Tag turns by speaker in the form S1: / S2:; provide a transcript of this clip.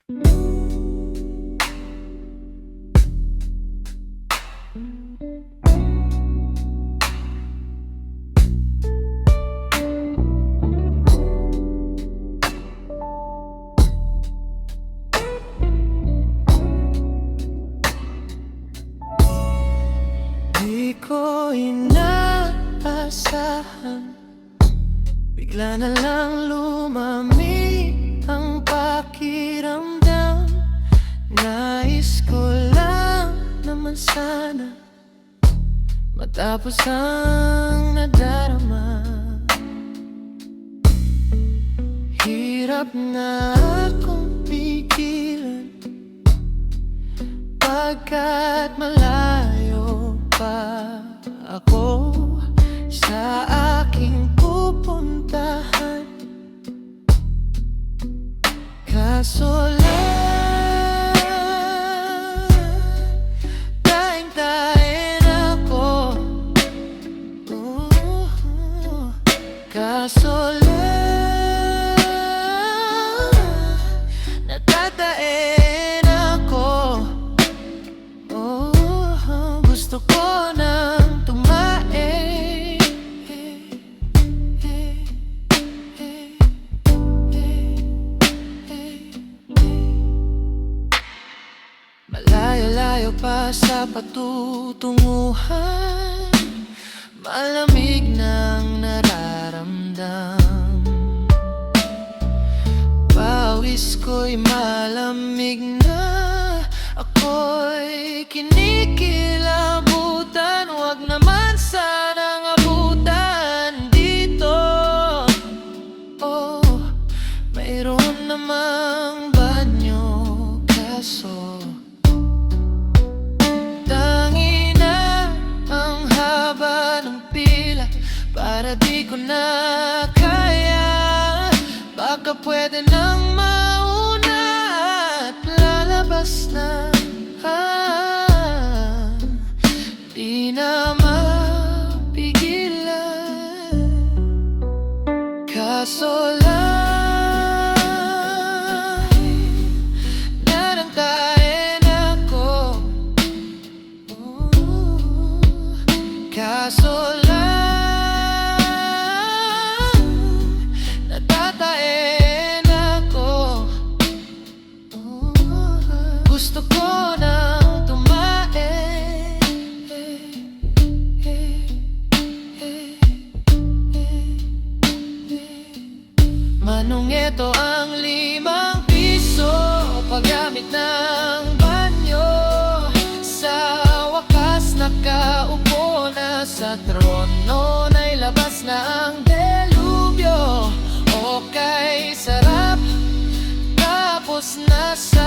S1: Di ko inaasahan, bigla na lang lumamig ang pakiramdam. Nais ko lang naman sana matapos ang nadarama. Hirap na akong pigilan pagkat malayo pa ako sa aking pupuntahan. Kaso lang, taing-taing ako. Kaso lang, natataen ako. Gusto ko nang tumae. Malayo-layo pa sa patutunguhan, malamig nang nararamdam. Pawis ko'y malamig na, ako'y kinikilabutan. Huwag naman sanang abutan dito. Oh, mayroon namang banyo, kaso tangi na ang haba ng pila. Para di ko na kaya, baka pwede nang mauna at lalabas na. Di na mapigilan. Kaso lang, narangkain ako. Kaso lang, natataen ako. Gusto ko nang tumae. Manong ito ang 5 piso, paggamit ng banyo. Sa wakas nakaupo na sa trono, nailabas na ang delubyo. Okay, sarap, tapos na sa